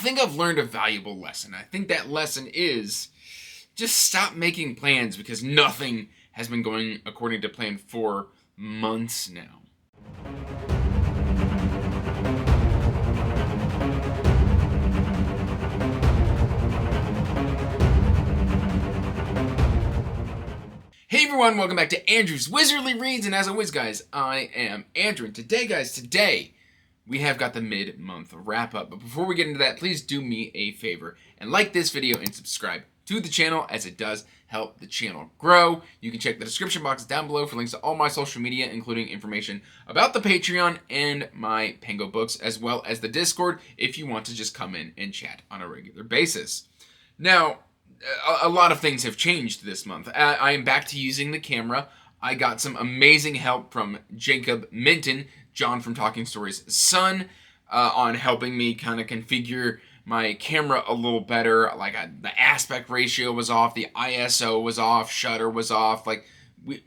think I've learned a valuable lesson. I think that lesson is just stop making plans because nothing has been going according to plan for months now. Hey everyone, welcome back to Andrew's Wizardly Reads, and as always guys, I am Andrew, and today we have got the mid-month wrap-up, but before we get into that, please do me a favor and like this video and subscribe to the channel, as it does help the channel grow. You can check the description box down below for links to all my social media, including information about the Patreon and my Pango books, as well as the Discord if you want to just come in and chat on a regular basis. Now, a lot of things have changed this month. I am back to using the camera. I got some amazing help from Jacob Minton, John from Talking Stories' son, on helping me kind of configure my camera a little better. Like the aspect ratio was off, the ISO was off, shutter was off. Like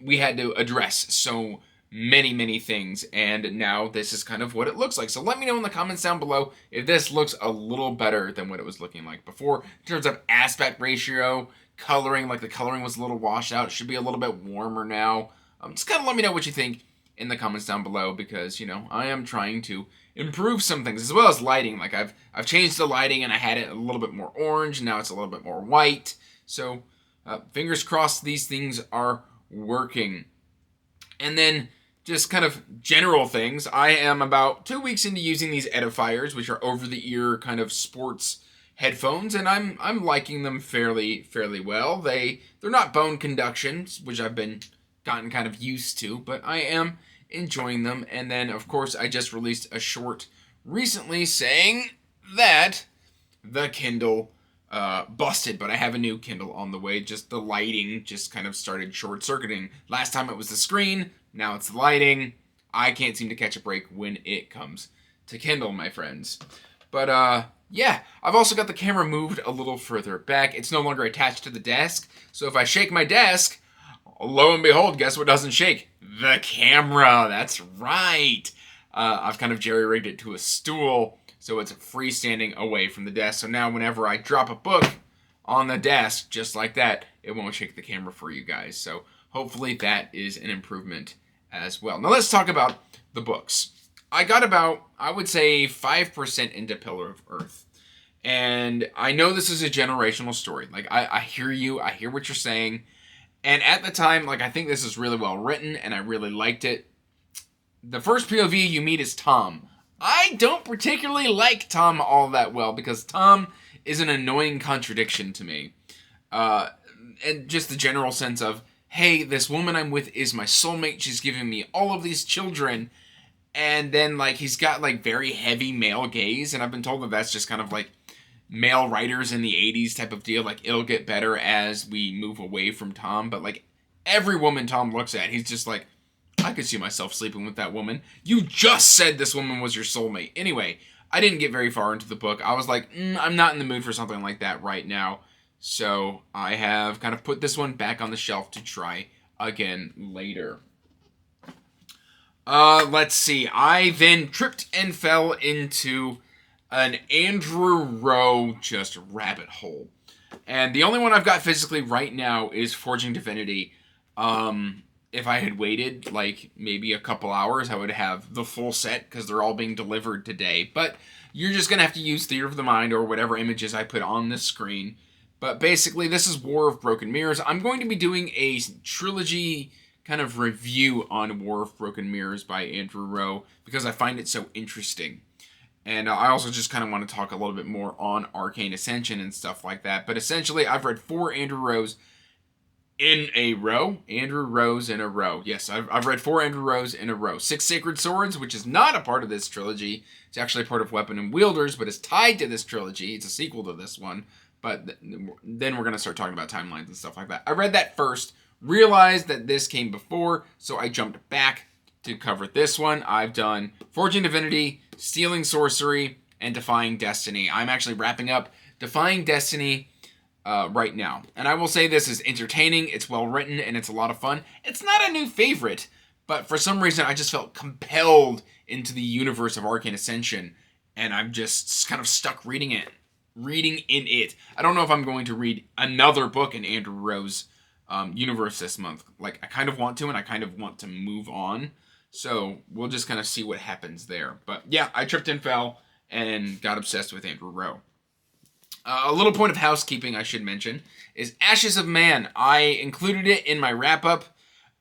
we had to address so many things, and now this is kind of what it looks like. So let me know in the comments down below if this looks a little better than what it was looking like before in terms of aspect ratio, coloring. Like the coloring was a little washed out. It should be a little bit warmer now. Just kind of let me know what you think in the comments down below, because you know I am trying to improve some things, as well as lighting. Like I've changed the lighting, and I had it a little bit more orange, and now it's a little bit more white. So fingers crossed these things are working. And then just kind of general things. I am about 2 weeks into using these edifiers, which are over-the-ear kind of sports headphones, and I'm liking them fairly well. They're not bone conduction, which I've gotten kind of used to, but I am enjoying them. And then, of course, I just released a short recently saying that the Kindle busted, but I have a new Kindle on the way. Just the lighting just kind of started short-circuiting. Last time it was the screen, now it's the lighting. I can't seem to catch a break when it comes to Kindle, my friends. But yeah, I've also got the camera moved a little further back. It's no longer attached to the desk, so if I shake my desk, lo and behold, guess what doesn't shake? The camera. That's right. I've kind of jerry-rigged it to a stool, so it's freestanding away from the desk. So now whenever I drop a book on the desk, just like that, it won't shake the camera for you guys. So hopefully that is an improvement as well. Now let's talk about the books. I got about, I would say, 5% into Pillar of Earth. And I know this is a generational story. Like, I hear you. I hear what you're saying. And at the time, like, I think this is really well written, and I really liked it. The first POV you meet is Tom. I don't particularly like Tom all that well, because Tom is an annoying contradiction to me. And just the general sense of, hey, this woman I'm with is my soulmate. She's giving me all of these children. And then, like, he's got, like, very heavy male gaze. And I've been told that that's just kind of, like, male writers in the 80s type of deal. Like, it'll get better as we move away from Tom. But, like, every woman Tom looks at, he's just like, I could see myself sleeping with that woman. You just said this woman was your soulmate. Anyway, I didn't get very far into the book. I was like, I'm not in the mood for something like that right now. So I have kind of put this one back on the shelf to try again later. Let's see. I then tripped and fell into an Andrew Rowe just rabbit hole. And the only one I've got physically right now is Forging Divinity. If I had waited like maybe a couple hours, I would have the full set because they're all being delivered today. But you're just going to have to use Theater of the Mind or whatever images I put on this screen. But basically, this is War of Broken Mirrors. I'm going to be doing a trilogy kind of review on War of Broken Mirrors by Andrew Rowe because I find it so interesting. And I also just kind of want to talk a little bit more on Arcane Ascension and stuff like that. But essentially, I've read 4 Andrew Rowe's in a row. Andrew Rowe's in a row. Yes, I've read 4 Andrew Rowe's in a row. 6 Sacred Swords, which is not a part of this trilogy. It's actually a part of Weapon and Wielders, but it's tied to this trilogy. It's a sequel to this one. But then we're going to start talking about timelines and stuff like that. I read that first, realized that this came before, so I jumped back to cover this one. I've done Forging Divinity, Stealing Sorcery, and Defying Destiny. I'm actually wrapping up Defying Destiny right now. And I will say this is entertaining, it's well written, and it's a lot of fun. It's not a new favorite, but for some reason I just felt compelled into the universe of Arcane Ascension, and I'm just kind of stuck reading it. reading in it. I don't know if I'm going to read another book in Andrew Rowe's universe this month. Like, I kind of want to, and I kind of want to move on. So we'll just kind of see what happens there. But yeah, I tripped and fell and got obsessed with Andrew Rowe. A little point of housekeeping I should mention is Ashes of Man. I included it in my wrap-up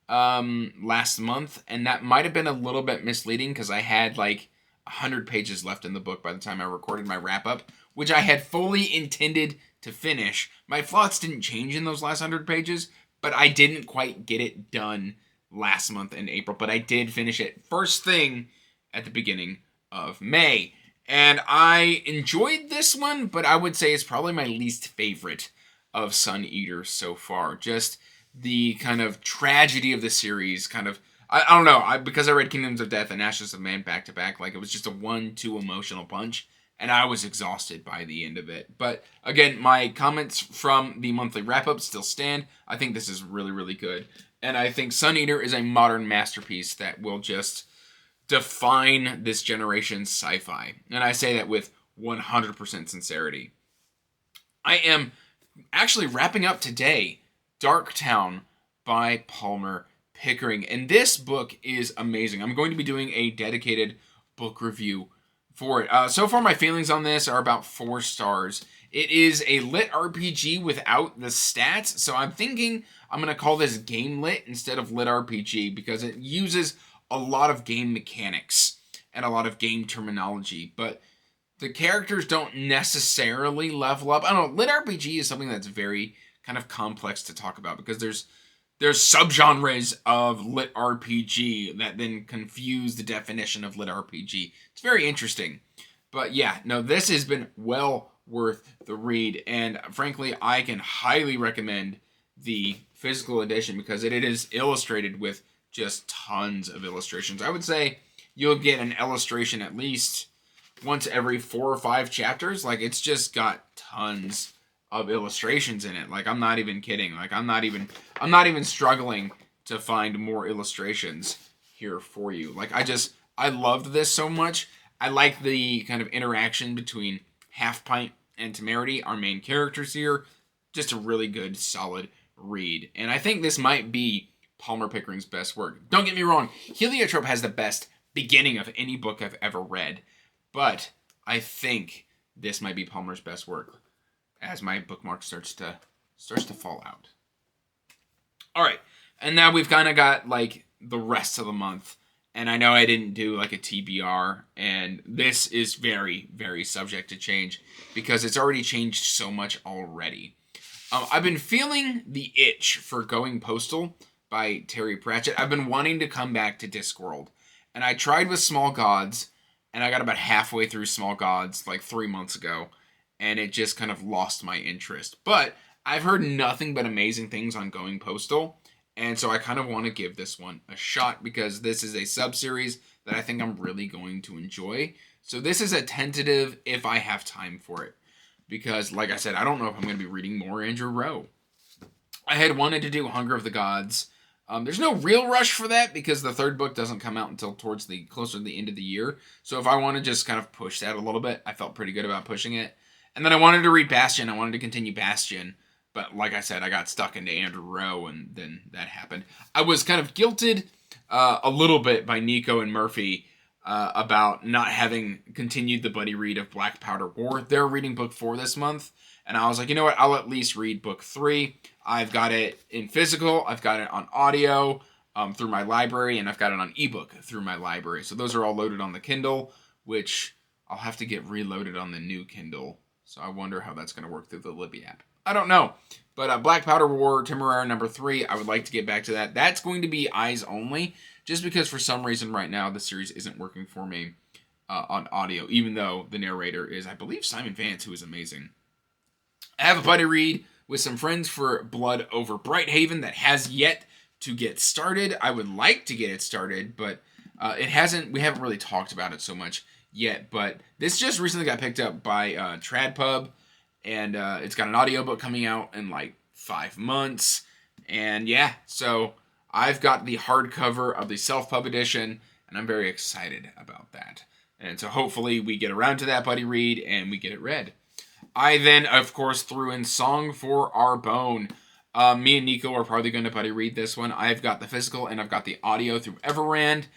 last month, and that might have been a little bit misleading because I had like 100 pages left in the book by the time I recorded my wrap-up, which I had fully intended to finish. My thoughts didn't change in those last 100 pages, but I didn't quite get it done last month in April, but I did finish it first thing at the beginning of May. And I enjoyed this one, but I would say it's probably my least favorite of Sun Eater so far. Just the kind of tragedy of the series, kind of, I don't know, because I read Kingdoms of Death and Ashes of Man back to back, like it was just a 1-2 emotional punch, and I was exhausted by the end of it. But again, my comments from the monthly wrap-up still stand. I think this is really, really good. And I think Sun Eater is a modern masterpiece that will just define this generation's sci-fi. And I say that with 100% sincerity. I am actually wrapping up today Darktown by Palmer Pickering. And this book is amazing. I'm going to be doing a dedicated book review for it. So far, my feelings on this are about 4 stars. It is a lit RPG without the stats. So I'm thinking I'm going to call this game lit instead of lit RPG because it uses a lot of game mechanics and a lot of game terminology, but the characters don't necessarily level up. I don't know, lit RPG is something that's very kind of complex to talk about because there's subgenres of lit RPG that then confuse the definition of lit RPG. It's very interesting. But yeah, no, this has been well worth the read, and frankly, I can highly recommend the physical edition because it is illustrated with just tons of illustrations. I would say you'll get an illustration at least once every 4 or 5 chapters. Like, it's just got tons of illustrations in it. Like, I'm not even kidding. Like, I'm not even struggling to find more illustrations here for you. Like, I loved this so much. I like the kind of interaction between Half Pint and Temerity, our main characters here. Just a really good, solid read. And I think this might be Palmer Pickering's best work. Don't get me wrong, Heliotrope has the best beginning of any book I've ever read, but I think this might be Palmer's best work as my bookmark starts to fall out. All right, and now we've kind of got like the rest of the month, and I know I didn't do like a TBR, and this is very, very subject to change because it's already changed so much already. I've been feeling the itch for Going Postal by Terry Pratchett. I've been wanting to come back to Discworld, and I tried with Small Gods, and I got about halfway through Small Gods like 3 months ago, and it just kind of lost my interest. But I've heard nothing but amazing things on Going Postal, and so I kind of want to give this one a shot because this is a sub-series that I think I'm really going to enjoy. So this is a tentative if I have time for it, because like I said, I don't know if I'm going to be reading more Andrew Rowe. I had wanted to do Hunger of the Gods. There's no real rush for that because the 3rd book doesn't come out until towards the closer to the end of the year. So if I want to just kind of push that a little bit, I felt pretty good about pushing it. And then I wanted to read Bastion. I wanted to continue Bastion. But like I said, I got stuck into Andrew Rowe, and then that happened. I was kind of guilted a little bit by Nico and Murphy about not having continued the buddy read of Black Powder War. They're reading book 4 this month. And I was like, you know what? I'll at least read book 3. I've got it in physical. I've got it on audio through my library. And I've got it on ebook through my library. So those are all loaded on the Kindle, which I'll have to get reloaded on the new Kindle. So I wonder how that's going to work through the Libby app. I don't know. But Black Powder War, Temeraire number 3, I would like to get back to that. That's going to be eyes only, just because for some reason right now the series isn't working for me on audio, even though the narrator is, I believe, Simon Vance, who is amazing. I have a buddy read with some friends for Blood Over Brighthaven that has yet to get started. I would like to get it started, but we haven't really talked about it so much yet. But this just recently got picked up by TradPub, and it's got an audiobook coming out in like 5 months. And yeah, so I've got the hardcover of the self-pub edition, and I'm very excited about that. And so hopefully we get around to that buddy read and we get it read. I then, of course, threw in Song for Our Bone. Me and Nico are probably going to buddy read this one. I've got the physical and I've got the audio through Everrand,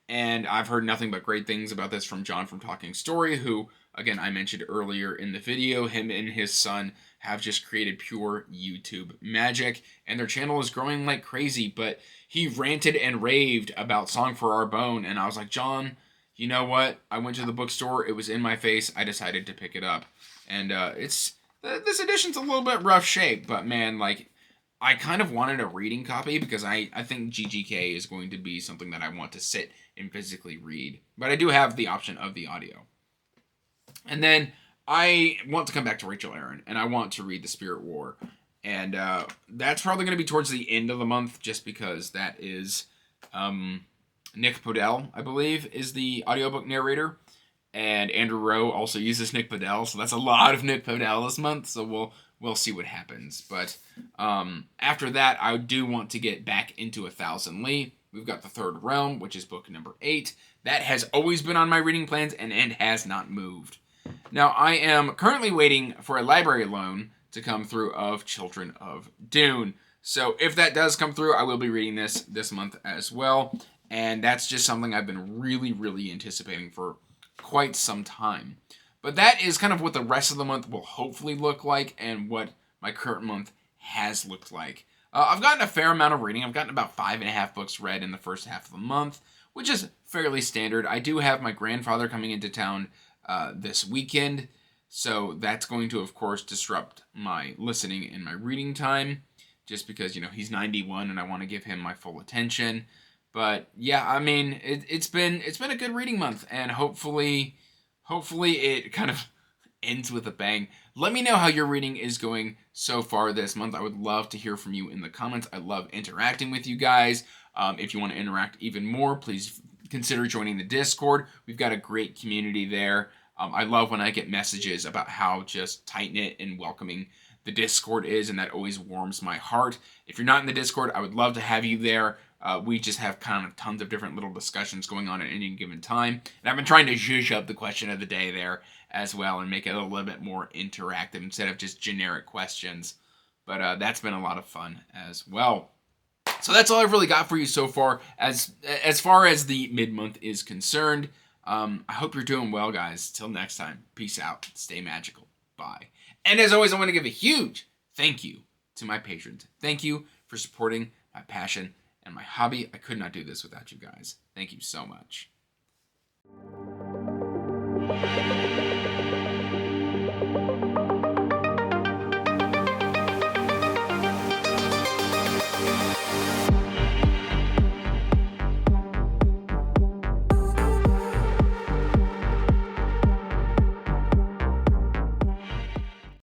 and I've heard nothing but great things about this from John from Talking Story, who, again, I mentioned earlier in the video, him and his son have just created pure YouTube magic, and their channel is growing like crazy, but he ranted and raved about Song for Our Bone, and I was like, John, you know what? I went to the bookstore, it was in my face, I decided to pick it up. And this edition's a little bit rough shape, but man, like, I kind of wanted a reading copy because I think GGK is going to be something that I want to sit and physically read. But I do have the option of the audio. And then I want to come back to Rachel Aaron, and I want to read The Spirit War. And that's probably going to be towards the end of the month, just because that is Nick Podell, I believe, is the audiobook narrator. And Andrew Rowe also uses Nick Podell, so that's a lot of Nick Podell this month, so we'll see what happens. But after that, I do want to get back into 1,000 Li. We've got The Third Realm, which is book number 8. That has always been on my reading plans and has not moved. Now, I am currently waiting for a library loan to come through of Children of Dune. So if that does come through, I will be reading this month as well. And that's just something I've been really, really anticipating for quite some time. But that is kind of what the rest of the month will hopefully look like and what my current month has looked like. I've gotten a fair amount of reading. I've gotten about 5.5 books read in the first half of the month, which is fairly standard. I do have my grandfather coming into town this weekend, so that's going to, of course, disrupt my listening and my reading time, just because, he's 91 and I want to give him my full attention. But yeah, I mean, it's been a good reading month, and hopefully it kind of ends with a bang. Let me know how your reading is going so far this month. I would love to hear from you in the comments. I love interacting with you guys. If you want to interact even more, please consider joining the Discord. We've got a great community there. I love when I get messages about how just tight-knit and welcoming the Discord is, and that always warms my heart. If you're not in the Discord, I would love to have you there. We just have kind of tons of different little discussions going on at any given time. And I've been trying to zhuzh up the question of the day there as well and make it a little bit more interactive instead of just generic questions. But that's been a lot of fun as well. So that's all I've really got for you so far as far as the mid-month is concerned. I hope you're doing well, guys. Till next time, peace out. Stay magical. Bye. And as always, I want to give a huge thank you to my patrons. Thank you for supporting my passion and my hobby. I could not do this without you guys. Thank you so much.